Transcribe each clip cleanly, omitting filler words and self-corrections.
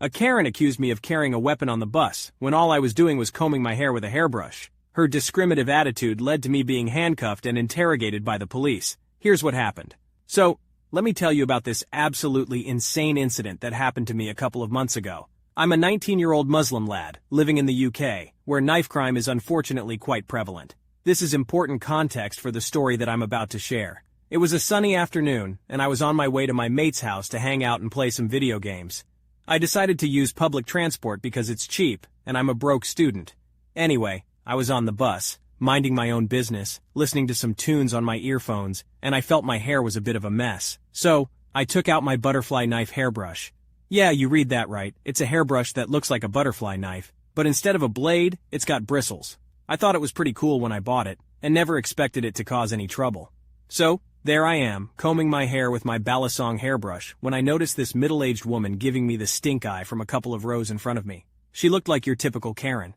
A Karen accused me of carrying a weapon on the bus, when all I was doing was combing my hair with a hairbrush. Her discriminative attitude led to me being handcuffed and interrogated by the police. Here's what happened. So, let me tell you about this absolutely insane incident that happened to me a couple of months ago. I'm a 19-year-old Muslim lad, living in the UK, where knife crime is unfortunately quite prevalent. This is important context for the story that I'm about to share. It was a sunny afternoon, and I was on my way to my mate's house to hang out and play some video games. I decided to use public transport because it's cheap, and I'm a broke student. Anyway, I was on the bus, minding my own business, listening to some tunes on my earphones, and I felt my hair was a bit of a mess. So, I took out my butterfly knife hairbrush. Yeah, you read that right, it's a hairbrush that looks like a butterfly knife, but instead of a blade, it's got bristles. I thought it was pretty cool when I bought it, and never expected it to cause any trouble. So, there I am, combing my hair with my balisong hairbrush, when I noticed this middle-aged woman giving me the stink eye from a couple of rows in front of me. She looked like your typical Karen.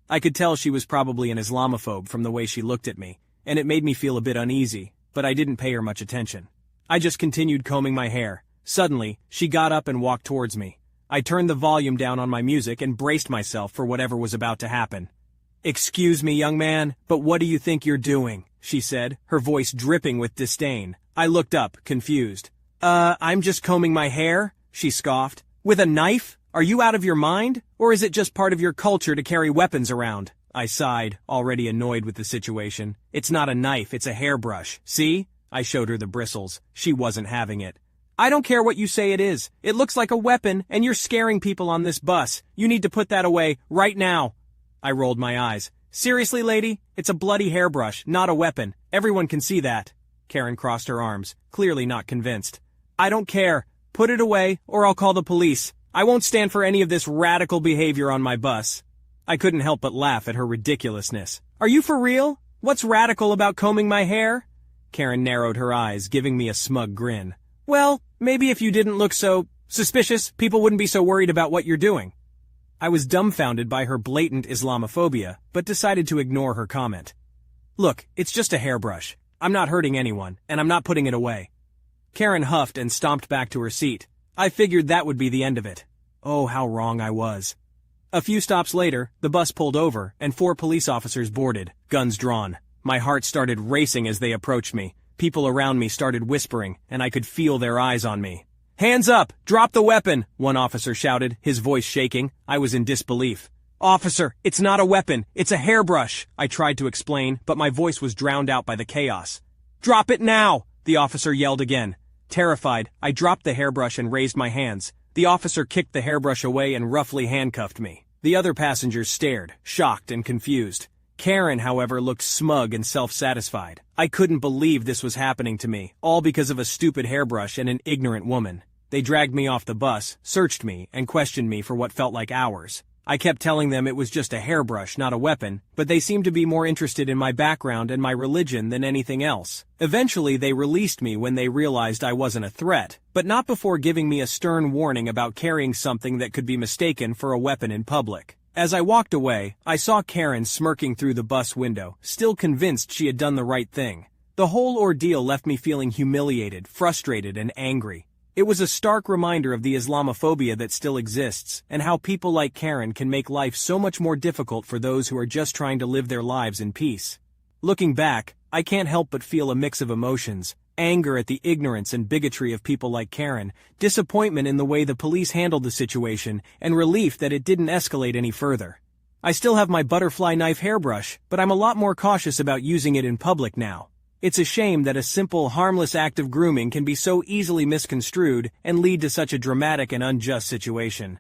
I could tell she was probably an Islamophobe from the way she looked at me, and it made me feel a bit uneasy, but I didn't pay her much attention. I just continued combing my hair. Suddenly, she got up and walked towards me. I turned the volume down on my music and braced myself for whatever was about to happen. "Excuse me, young man, but what do you think you're doing?" she said, her voice dripping with disdain. I looked up, confused. I'm just combing my hair," she scoffed. "With a knife? Are you out of your mind? Or is it just part of your culture to carry weapons around?" I sighed, already annoyed with the situation. "It's not a knife, it's a hairbrush. See?" I showed her the bristles. She wasn't having it. "I don't care what you say it is. It looks like a weapon, and you're scaring people on this bus. You need to put that away, right now." I rolled my eyes. "Seriously, lady? It's a bloody hairbrush, not a weapon. Everyone can see that." Karen crossed her arms, clearly not convinced. "I don't care. Put it away, or I'll call the police. I won't stand for any of this radical behavior on my bus." I couldn't help but laugh at her ridiculousness. "Are you for real? What's radical about combing my hair?" Karen narrowed her eyes, giving me a smug grin. "Well, maybe if you didn't look so suspicious, people wouldn't be so worried about what you're doing." I was dumbfounded by her blatant Islamophobia, but decided to ignore her comment. "Look, it's just a hairbrush. I'm not hurting anyone, and I'm not putting it away." Karen huffed and stomped back to her seat. I figured that would be the end of it. Oh, how wrong I was. A few stops later, the bus pulled over, and 4 police officers boarded, guns drawn. My heart started racing as they approached me. People around me started whispering, and I could feel their eyes on me. "Hands up! Drop the weapon!" one officer shouted, his voice shaking. I was in disbelief. "Officer, it's not a weapon, it's a hairbrush," I tried to explain, but my voice was drowned out by the chaos. "Drop it now!" the officer yelled again. Terrified, I dropped the hairbrush and raised my hands. The officer kicked the hairbrush away and roughly handcuffed me. The other passengers stared, shocked and confused. Karen, however, looked smug and self-satisfied. I couldn't believe this was happening to me, all because of a stupid hairbrush and an ignorant woman. They dragged me off the bus, searched me, and questioned me for what felt like hours. I kept telling them it was just a hairbrush, not a weapon, but they seemed to be more interested in my background and my religion than anything else. Eventually, they released me when they realized I wasn't a threat, but not before giving me a stern warning about carrying something that could be mistaken for a weapon in public. As I walked away, I saw Karen smirking through the bus window, still convinced she had done the right thing. The whole ordeal left me feeling humiliated, frustrated, and angry. It was a stark reminder of the Islamophobia that still exists, and how people like Karen can make life so much more difficult for those who are just trying to live their lives in peace. Looking back, I can't help but feel a mix of emotions: anger at the ignorance and bigotry of people like Karen, disappointment in the way the police handled the situation, and relief that it didn't escalate any further. I still have my butterfly knife hairbrush, but I'm a lot more cautious about using it in public now. It's a shame that a simple, harmless act of grooming can be so easily misconstrued and lead to such a dramatic and unjust situation.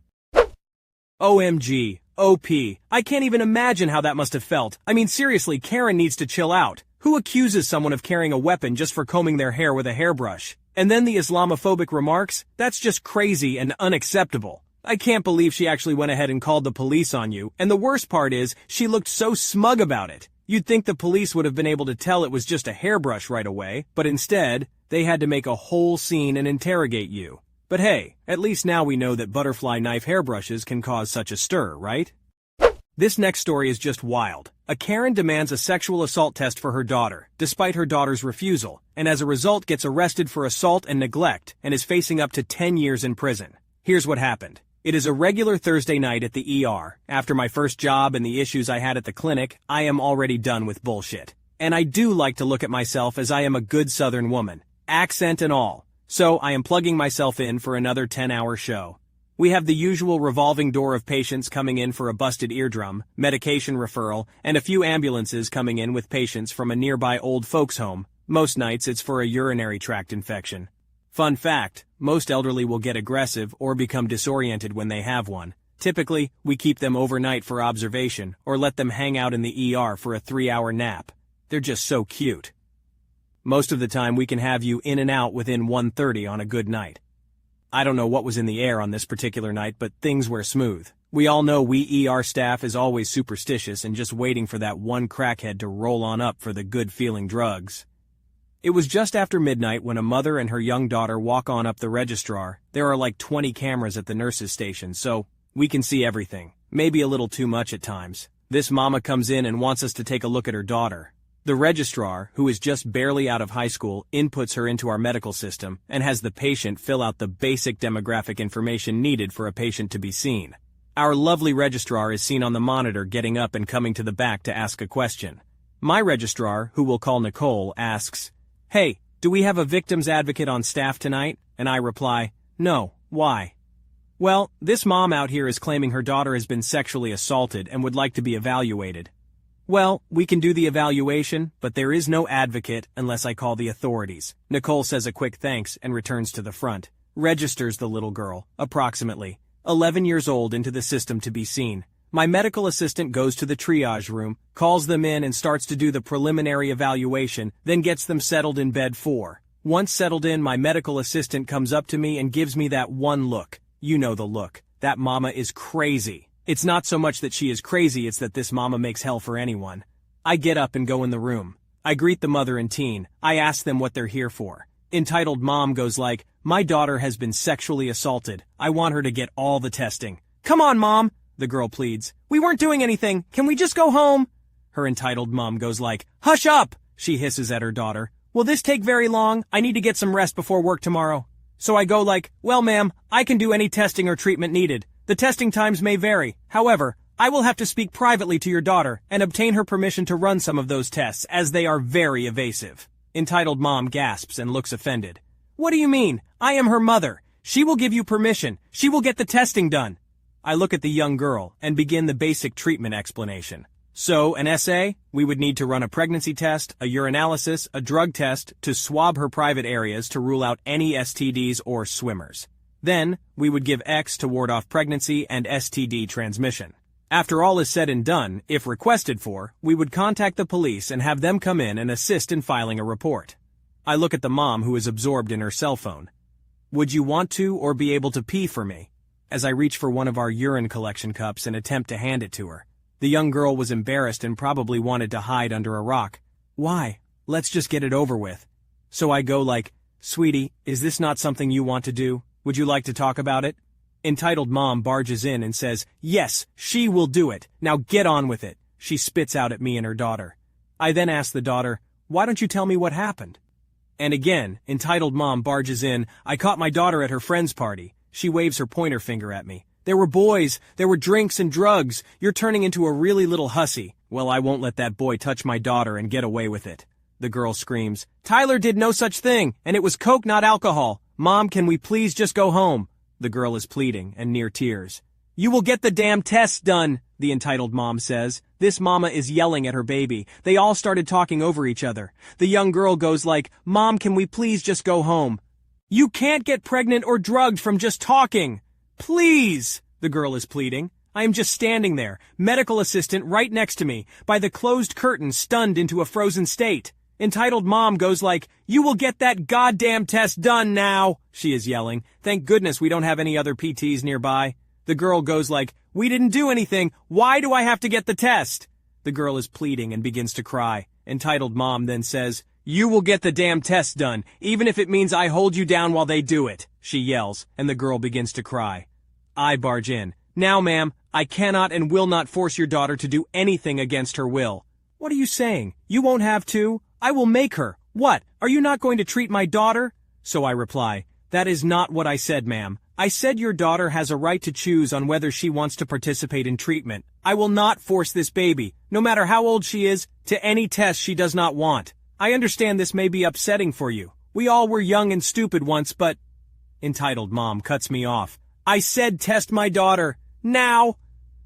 OMG. OP. I can't even imagine how that must have felt. I mean, seriously, Karen needs to chill out. Who accuses someone of carrying a weapon just for combing their hair with a hairbrush? And then the Islamophobic remarks? That's just crazy and unacceptable. I can't believe she actually went ahead and called the police on you, and the worst part is, she looked so smug about it. You'd think the police would have been able to tell it was just a hairbrush right away, but instead, they had to make a whole scene and interrogate you. But hey, at least now we know that butterfly knife hairbrushes can cause such a stir, right? This next story is just wild. A Karen demands a sexual assault test for her daughter, despite her daughter's refusal, and as a result gets arrested for assault and neglect and is facing up to 10 years in prison. Here's what happened. It is a regular Thursday night at the ER. After my first job and the issues I had at the clinic, I am already done with bullshit. And I do like to look at myself as I am a good Southern woman, accent and all. So I am plugging myself in for another 10-hour show. We have the usual revolving door of patients coming in for a busted eardrum, medication referral, and a few ambulances coming in with patients from a nearby old folks home. Most nights it's for a urinary tract infection. Fun fact, most elderly will get aggressive or become disoriented when they have one. Typically, we keep them overnight for observation or let them hang out in the ER for a 3-hour nap. They're just so cute. Most of the time we can have you in and out within 1:30 on a good night. I don't know what was in the air on this particular night, but things were smooth. We all know we ER staff is always superstitious and just waiting for that one crackhead to roll on up for the good-feeling drugs. It was just after midnight when a mother and her young daughter walk on up the registrar. There are like 20 cameras at the nurses' station, so we can see everything. Maybe a little too much at times. This mama comes in and wants us to take a look at her daughter. The registrar, who is just barely out of high school, inputs her into our medical system and has the patient fill out the basic demographic information needed for a patient to be seen. Our lovely registrar is seen on the monitor getting up and coming to the back to ask a question. My registrar, who we'll call Nicole, asks, "Hey, do we have a victim's advocate on staff tonight?" And I reply, "No, why?" "Well, this mom out here is claiming her daughter has been sexually assaulted and would like to be evaluated." "Well, we can do the evaluation, but there is no advocate unless I call the authorities." Nicole says a quick thanks and returns to the front, registers the little girl, approximately 11 years old, into the system to be seen. My medical assistant goes to the triage room, calls them in and starts to do the preliminary evaluation, then gets them settled in bed 4. Once settled in, my medical assistant comes up to me and gives me that one look. You know the look. That mama is crazy. It's not so much that she is crazy, it's that this mama makes hell for anyone. I get up and go in the room. I greet the mother and teen. I ask them what they're here for. Entitled mom goes like, "My daughter has been sexually assaulted. I want her to get all the testing." "Come on, mom," the girl pleads. "We weren't doing anything. Can we just go home?" Her entitled mom goes like, "Hush up," she hisses at her daughter. "Will this take very long? I need to get some rest before work tomorrow." So I go like, "Well, ma'am, I can do any testing or treatment needed. The testing times may vary. However, I will have to speak privately to your daughter and obtain her permission to run some of those tests, as they are very evasive." Entitled mom gasps and looks offended. "What do you mean? I am her mother. She will give you permission. She will get the testing done." I look at the young girl and begin the basic treatment explanation. So, an SA, we would need to run a pregnancy test, a urinalysis, a drug test, to swab her private areas to rule out any STDs or swimmers. Then, we would give X to ward off pregnancy and STD transmission. After all is said and done, if requested for, we would contact the police and have them come in and assist in filing a report. I look at the mom who is absorbed in her cell phone. "Would you want to or be able to pee for me?" As I reach for one of our urine collection cups and attempt to hand it to her. The young girl was embarrassed and probably wanted to hide under a rock. "Why? Let's just get it over with." So I go like, "Sweetie, is this not something you want to do? Would you like to talk about it?" Entitled mom barges in and says, "Yes, she will do it. Now get on with it." She spits out at me and her daughter. I then ask the daughter, "Why don't you tell me what happened?" And again, entitled mom barges in, "I caught my daughter at her friend's party." She waves her pointer finger at me. "There were boys, there were drinks and drugs. You're turning into a really little hussy." "Well, I won't let that boy touch my daughter and get away with it." The girl screams, "Tyler did no such thing, and it was coke, not alcohol. Mom, can we please just go home?" The girl is pleading and near tears. "You will get the damn tests done," the entitled mom says. This mama is yelling at her baby. They all started talking over each other. The young girl goes like, "Mom, can we please just go home?" "You can't get pregnant or drugged from just talking. Please," the girl is pleading. I am just standing there, medical assistant right next to me, by the closed curtain, stunned into a frozen state. Entitled mom goes like, "You will get that goddamn test done now," she is yelling. Thank goodness we don't have any other PTs nearby. The girl goes like, "We didn't do anything. Why do I have to get the test?" The girl is pleading and begins to cry. Entitled mom then says, "You will get the damn test done, even if it means I hold you down while they do it," she yells, and the girl begins to cry. I barge in. "Now, ma'am, I cannot and will not force your daughter to do anything against her will." "What are you saying? You won't have to? I will make her. What? Are you not going to treat my daughter?" So I reply, "That is not what I said, ma'am. I said your daughter has a right to choose on whether she wants to participate in treatment. I will not force this baby, no matter how old she is, to any test she does not want. I understand this may be upsetting for you. We all were young and stupid once, but... Entitled mom cuts me off. I said test my daughter. Now!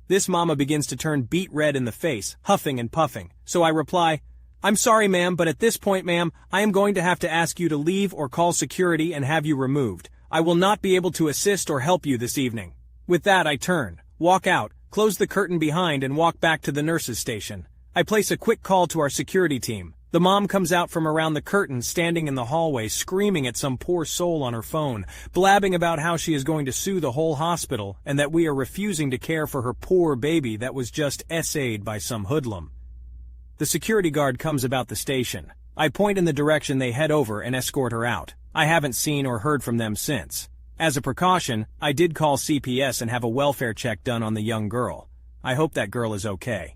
This mama begins to turn beet red in the face, huffing and puffing. So I reply, I'm sorry ma'am, but at this point ma'am, I am going to have to ask you to leave or call security and have you removed. I will not be able to assist or help you this evening. With that I turn, walk out, close the curtain behind and walk back to the nurse's station. I place a quick call to our security team. The mom comes out from around the curtain standing in the hallway screaming at some poor soul on her phone, blabbing about how she is going to sue the whole hospital and that we are refusing to care for her poor baby that was just SA'd by some hoodlum. The security guard comes about the station. I point in the direction they head over and escort her out. I haven't seen or heard from them since. As a precaution, I did call CPS and have a welfare check done on the young girl. I hope that girl is okay.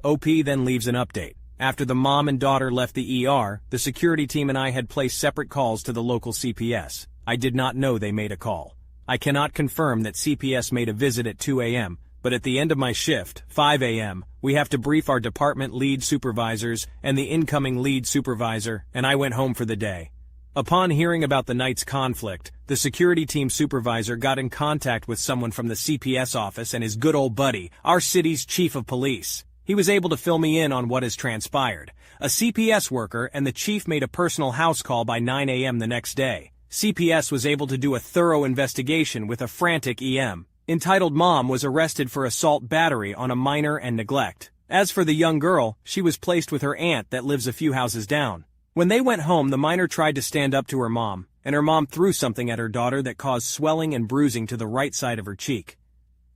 OP then leaves an update. After the mom and daughter left the ER, the security team and I had placed separate calls to the local CPS. I did not know they made a call. I cannot confirm that CPS made a visit at 2 a.m., but at the end of my shift, 5 a.m., we have to brief our department lead supervisors and the incoming lead supervisor, and I went home for the day. Upon hearing about the night's conflict, the security team supervisor got in contact with someone from the CPS office and his good old buddy, our city's chief of police. He was able to fill me in on what has transpired. A CPS worker and the chief made a personal house call by 9 a.m. the next day. CPS was able to do a thorough investigation with a frantic EM. Entitled mom was arrested for assault battery on a minor and neglect. As for the young girl, she was placed with her aunt that lives a few houses down. When they went home, the minor tried to stand up to her mom, and her mom threw something at her daughter that caused swelling and bruising to the right side of her cheek.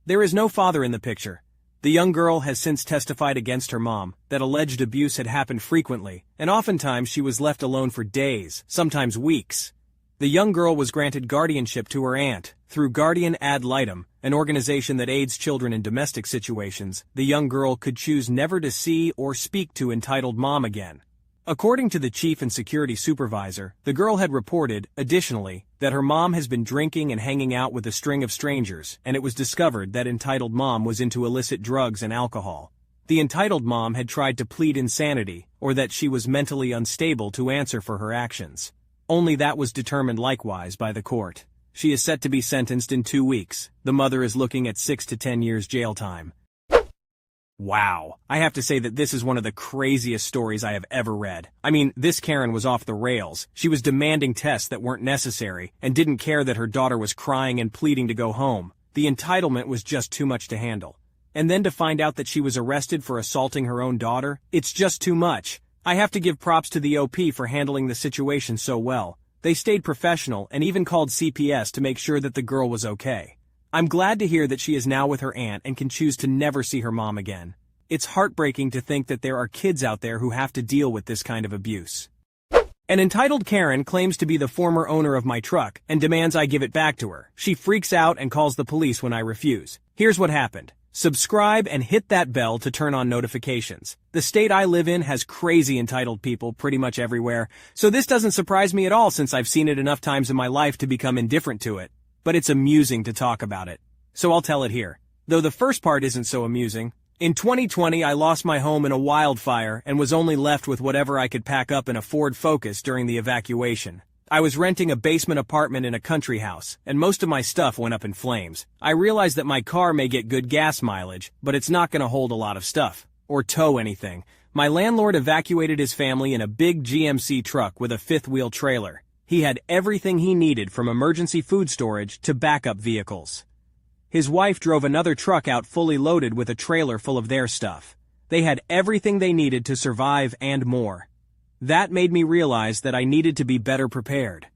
There is no father in the picture. The young girl has since testified against her mom that alleged abuse had happened frequently, and oftentimes she was left alone for days, sometimes weeks. The young girl was granted guardianship to her aunt through Guardian Ad Litem, an organization that aids children in domestic situations. The young girl could choose never to see or speak to entitled mom again. According to the chief and security supervisor, the girl had reported, additionally, that her mom has been drinking and hanging out with a string of strangers, and it was discovered that entitled mom was into illicit drugs and alcohol. The entitled mom had tried to plead insanity, or that she was mentally unstable to answer for her actions. Only that was determined likewise by the court. She is set to be sentenced in 2 weeks. The mother is looking at 6 to 10 years jail time. Wow, I have to say that this is one of the craziest stories I have ever read. I mean, this Karen was off the rails. She was demanding tests that weren't necessary, and didn't care that her daughter was crying and pleading to go home. The entitlement was just too much to handle. And then to find out that she was arrested for assaulting her own daughter, it's just too much. I have to give props to the OP for handling the situation so well. They stayed professional and even called CPS to make sure that the girl was okay. I'm glad to hear that she is now with her aunt and can choose to never see her mom again. It's heartbreaking to think that there are kids out there who have to deal with this kind of abuse. An entitled Karen claims to be the former owner of my truck and demands I give it back to her. She freaks out and calls the police when I refuse. Here's what happened. Subscribe and hit that bell to turn on notifications. The state I live in has crazy entitled people pretty much everywhere, so this doesn't surprise me at all since I've seen it enough times in my life to become indifferent to it. But it's amusing to talk about it. So I'll tell it here. Though the first part isn't so amusing. In 2020, I lost my home in a wildfire and was only left with whatever I could pack up in a Ford Focus during the evacuation. I was renting a basement apartment in a country house, and most of my stuff went up in flames. I realized that my car may get good gas mileage, but it's not going to hold a lot of stuff, or tow anything. My landlord evacuated his family in a big GMC truck with a fifth-wheel trailer. He had everything he needed from emergency food storage to backup vehicles. His wife drove another truck out fully loaded with a trailer full of their stuff. They had everything they needed to survive and more. That made me realize that I needed to be better prepared.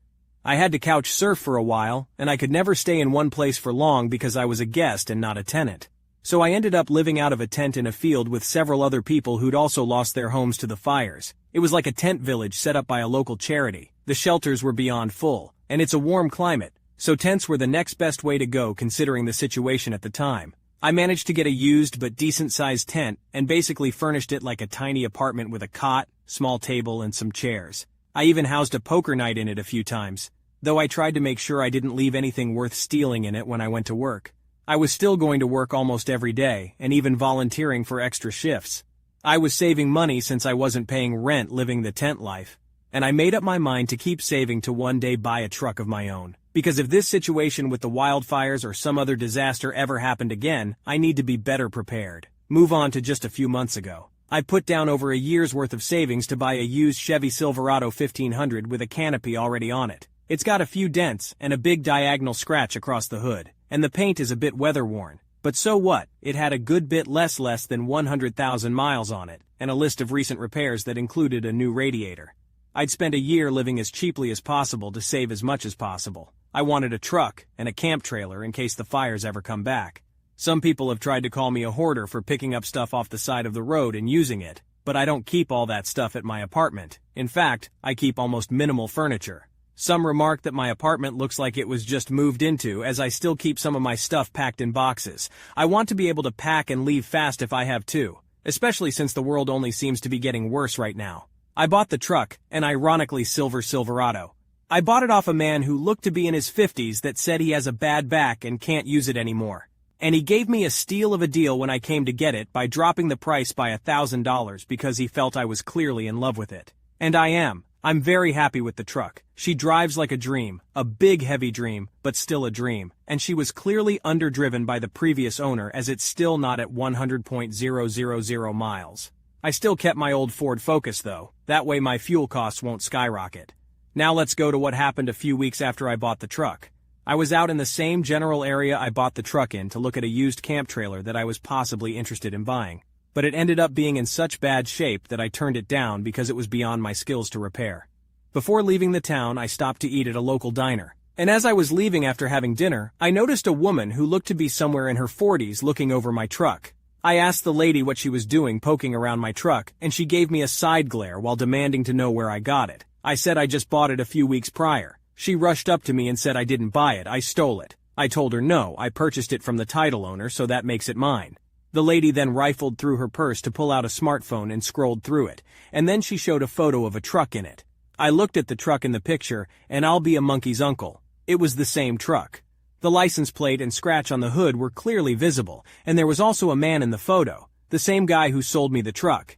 I had to couch surf for a while, and I could never stay in one place for long because I was a guest and not a tenant. So I ended up living out of a tent in a field with several other people who'd also lost their homes to the fires. It was like a tent village set up by a local charity. The shelters were beyond full, and it's a warm climate, so tents were the next best way to go considering the situation at the time. I managed to get a used but decent-sized tent and basically furnished it like a tiny apartment with a cot, small table, and some chairs. I even housed a poker night in it a few times. though I tried to make sure I didn't leave anything worth stealing in it when I went to work. I was still going to work almost every day, and even volunteering for extra shifts. I was saving money since I wasn't paying rent living the tent life. And I made up my mind to keep saving to one day buy a truck of my own. Because if this situation with the wildfires or some other disaster ever happened again, I need to be better prepared. Move on to just a few months ago. I put down over a year's worth of savings to buy a used Chevy Silverado 1500 with a canopy already on it. It's got a few dents and a big diagonal scratch across the hood, and the paint is a bit weather-worn. But so what? It had a good bit less than 100,000 miles on it, and a list of recent repairs that included a new radiator. I'd spent a year living as cheaply as possible to save as much as possible. I wanted a truck and a camp trailer in case the fires ever come back. Some people have tried to call me a hoarder for picking up stuff off the side of the road and using it, but I don't keep all that stuff at my apartment. In fact, I keep almost minimal furniture. Some remark that my apartment looks like it was just moved into, as I still keep some of my stuff packed in boxes. I want to be able to pack and leave fast if I have to, especially since the world only seems to be getting worse right now. I bought the truck, an ironically silver Silverado. I bought it off a man who looked to be in his 50s that said he has a bad back and can't use it anymore. And he gave me a steal of a deal when I came to get it by dropping the price by $1,000 because he felt I was clearly in love with it. And I am. I'm very happy with the truck. She drives like a dream, a big heavy dream, but still a dream. And she was clearly underdriven by the previous owner as it's still not at 100.000 miles. I still kept my old Ford Focus though, that way my fuel costs won't skyrocket. Now let's go to what happened a few weeks after I bought the truck. I was out in the same general area I bought the truck in to look at a used camp trailer that I was possibly interested in buying. But it ended up being in such bad shape that I turned it down because it was beyond my skills to repair. Before leaving the town, I stopped to eat at a local diner. And as I was leaving after having dinner, I noticed a woman who looked to be somewhere in her 40s looking over my truck. I asked the lady what she was doing poking around my truck, and she gave me a side glare while demanding to know where I got it. I said I just bought it a few weeks prior. She rushed up to me and said I didn't buy it, I stole it. I told her no, I purchased it from the title owner, so that makes it mine. The lady then rifled through her purse to pull out a smartphone and scrolled through it, and then she showed a photo of a truck in it. I looked at the truck in the picture, and I'll be a monkey's uncle. It was the same truck. The license plate and scratch on the hood were clearly visible, and there was also a man in the photo, the same guy who sold me the truck.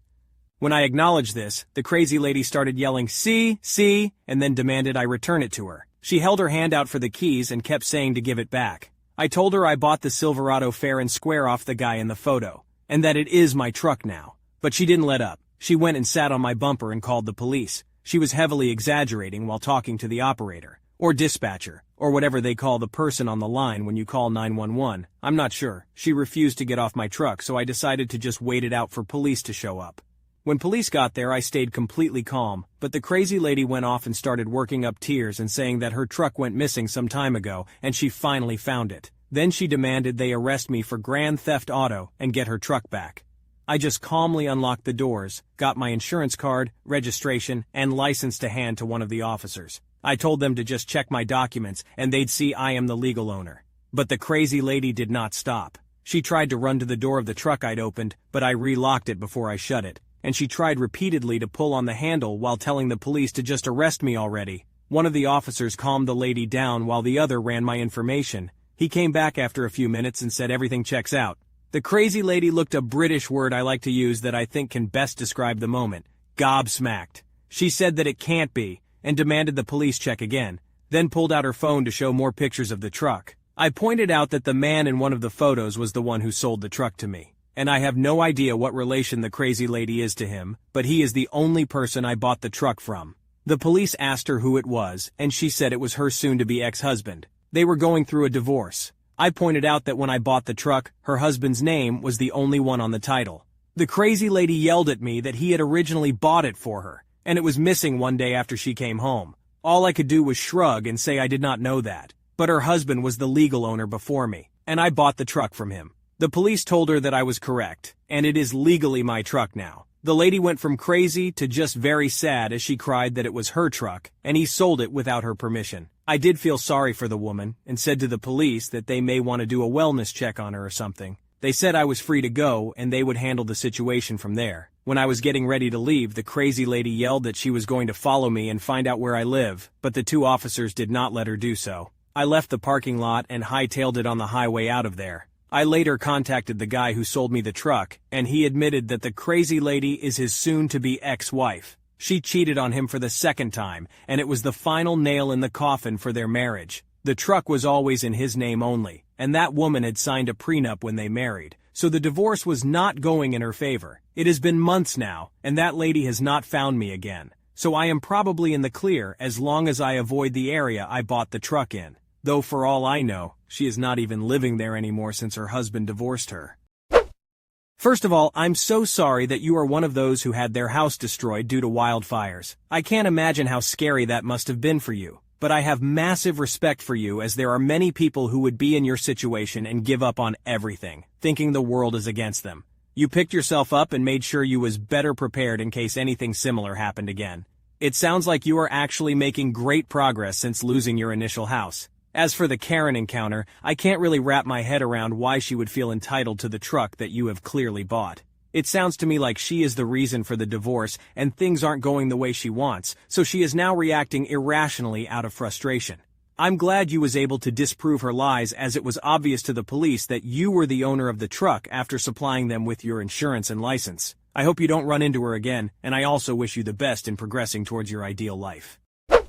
When I acknowledged this, the crazy lady started yelling, "See, see," and then demanded I return it to her. She held her hand out for the keys and kept saying to give it back. I told her I bought the Silverado fair and square off the guy in the photo, and that it is my truck now. But she didn't let up. She went and sat on my bumper and called the police. She was heavily exaggerating while talking to the operator, or dispatcher, or whatever they call the person on the line when you call 911. I'm not sure. She refused to get off my truck, so I decided to just wait it out for police to show up. When police got there, I stayed completely calm, but the crazy lady went off and started working up tears and saying that her truck went missing some time ago and she finally found it. Then she demanded they arrest me for grand theft auto and get her truck back. I just calmly unlocked the doors, got my insurance card, registration, and license to hand to one of the officers. I told them to just check my documents and they'd see I am the legal owner. But the crazy lady did not stop. She tried to run to the door of the truck I'd opened, but I relocked it before I shut it. And she tried repeatedly to pull on the handle while telling the police to just arrest me already. One of the officers calmed the lady down while the other ran my information. He came back after a few minutes and said everything checks out. The crazy lady looked a British word I like to use that I think can best describe the moment. Gobsmacked. She said that it can't be, and demanded the police check again, then pulled out her phone to show more pictures of the truck. I pointed out that the man in one of the photos was the one who sold the truck to me. And I have no idea what relation the crazy lady is to him, but he is the only person I bought the truck from. The police asked her who it was, and she said it was her soon-to-be ex-husband. They were going through a divorce. I pointed out that when I bought the truck, her husband's name was the only one on the title. The crazy lady yelled at me that he had originally bought it for her, and it was missing one day after she came home. All I could do was shrug and say I did not know that. But her husband was the legal owner before me, and I bought the truck from him. The police told her that I was correct, and it is legally my truck now. The lady went from crazy to just very sad as she cried that it was her truck, and he sold it without her permission. I did feel sorry for the woman, and said to the police that they may want to do a wellness check on her or something. They said I was free to go and they would handle the situation from there. When I was getting ready to leave, the crazy lady yelled that she was going to follow me and find out where I live, but the two officers did not let her do so. I left the parking lot and hightailed it on the highway out of there. I later contacted the guy who sold me the truck, and he admitted that the crazy lady is his soon-to-be ex-wife. She cheated on him for the second time, and it was the final nail in the coffin for their marriage. The truck was always in his name only, and that woman had signed a prenup when they married, so the divorce was not going in her favor. It has been months now, and that lady has not found me again. So I am probably in the clear as long as I avoid the area I bought the truck in. Though for all I know, she is not even living there anymore since her husband divorced her. First of all, I'm so sorry that you are one of those who had their house destroyed due to wildfires. I can't imagine how scary that must have been for you. But I have massive respect for you, as there are many people who would be in your situation and give up on everything, thinking the world is against them. You picked yourself up and made sure you was better prepared in case anything similar happened again. It sounds like you are actually making great progress since losing your initial house. As for the Karen encounter, I can't really wrap my head around why she would feel entitled to the truck that you have clearly bought. It sounds to me like she is the reason for the divorce and things aren't going the way she wants, so she is now reacting irrationally out of frustration. I'm glad you was able to disprove her lies, as it was obvious to the police that you were the owner of the truck after supplying them with your insurance and license. I hope you don't run into her again, and I also wish you the best in progressing towards your ideal life.